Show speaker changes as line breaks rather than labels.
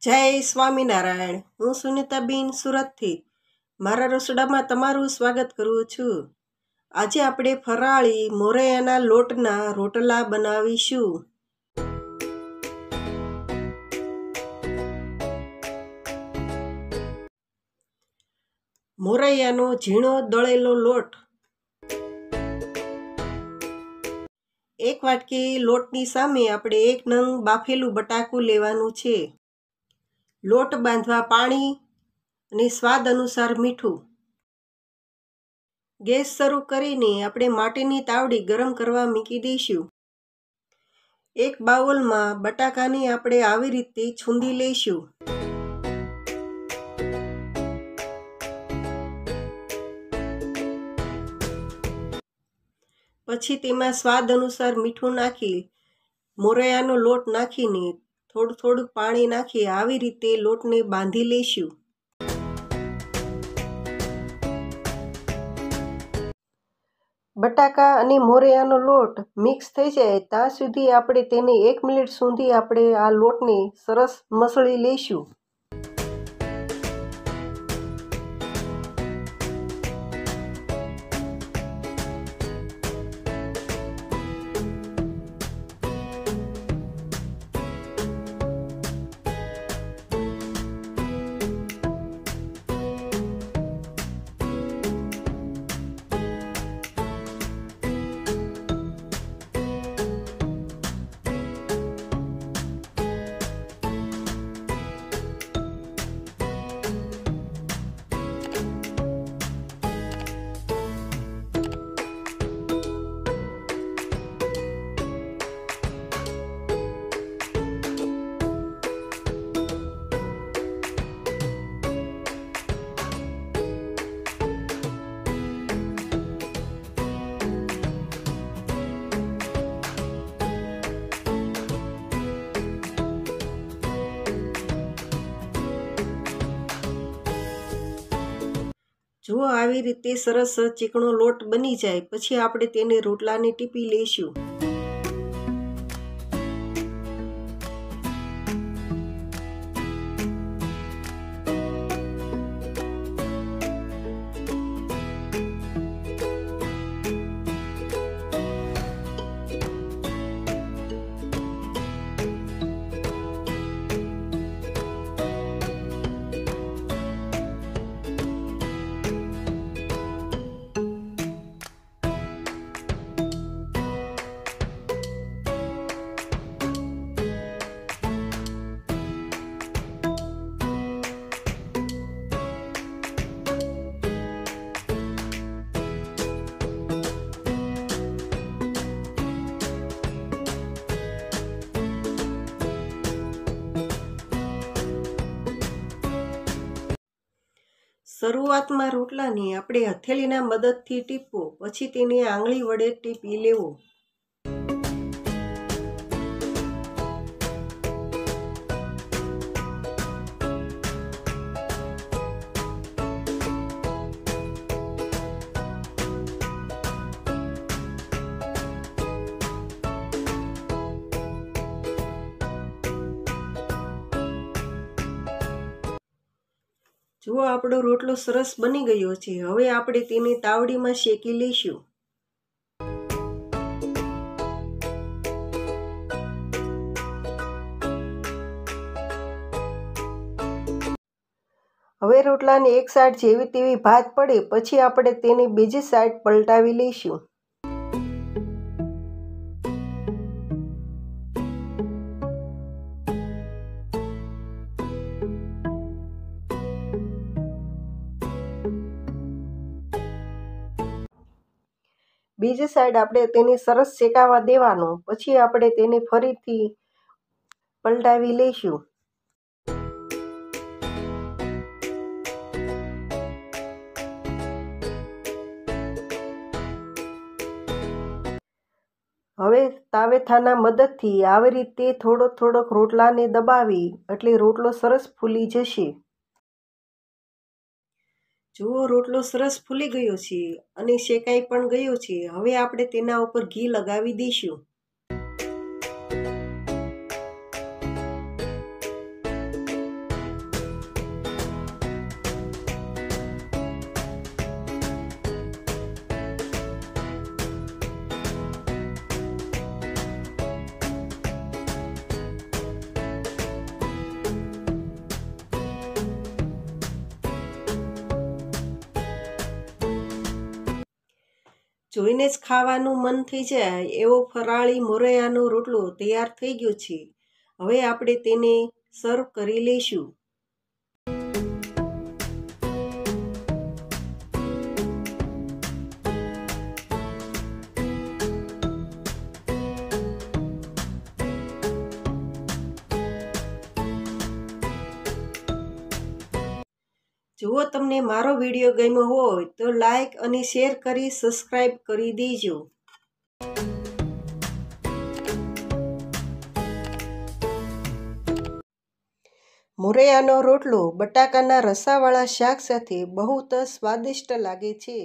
જય સ્વામિનારાયણ। હું સુનિતાબેન સુરતથી મારા રસોડામાં તમારું સ્વાગત કરું છું। આજે આપણે ફરાળી મોરૈયાના લોટના રોટલા બનાવીશું। મોરૈયાનો ઝીણો દળેલો લોટ, 1 વાટકી લોટની સામે આપણે 1 નંગ બાફેલું બટાકું લેવાનું છે। લોટ બાંધવા પાણી અને સ્વાદ અનુસાર મીઠું। ગેસ શરૂ કરીને આપણે માટીની તાવડી ગરમ કરવા મૂકી દઈશું। એક બાઉલમાં બટાકાને આપણે આવી રીતે છૂંદી લઈશું। પછી તેમાં સ્વાદ અનુસાર મીઠું નાખી મોરૈયાનો લોટ નાખીને થોડું થોડું પાણી નાખી આવી રીતે લોટને બાંધી લઈશું। બટાકા અને મોરૈયાનો લોટ મિક્સ થઈ જાય ત્યાં સુધી આપણે તેને 1 મિનિટ સુધી આપણે આ લોટને સરસ મસળી લઈશું। જો આવી રીતે સરસ ચીકણો લોટ બની જાય પછી આપણે તેને રોટલાને ટીપી લઈશું। શરૂઆતમાં રોટલાને આપણે હથેળીના મદદથી ટીપવો, પછી તેને આંગળી વડે ટીપી લેવો। જો આપણો રોટલો સરસ બની ગયો છે, હવે આપણે તેને તાવડીમાં શેકી લઈશું। હવે રોટલાને એક સાઈડ જેવી તેવી ભાત પડે પછી આપણે તેને બીજી સાઈડ પલટાવી લઈશું। બીજી સાઈડ આપણે તેને સરસ શેકાવા દેવાનું, પછી આપણે તેને ફરીથી પલટાવી લઈશું। હવે તાવેથાના મદદથી આવી રીતે થોડોક રોટલાને દબાવી એટલે રોટલો સરસ ફૂલી જશે। જુઓ રોટલો સરસ ફૂલી ગયો છે અને શેકાઈ પણ ગયો છે। હવે આપણે તેના ઉપર ઘી લગાવી દઈશું। જોઈને જ ખાવાનું મન થઈ જાય એવો ફરાળી મોરૈયાનો રોટલો તૈયાર થઈ ગયો છે. હવે આપણે તેને સર્વ કરી લઈશું. જો તમને મારો વિડીયો ગમ્યો હોય તો લાઈક અને શેર કરી સબસ્ક્રાઈબ કરી દેજો. મોરૈયાનો રોટલો બટાકાના રસાવાળા શાક સાથે બહુ જ સ્વાદિષ્ટ લાગે છે.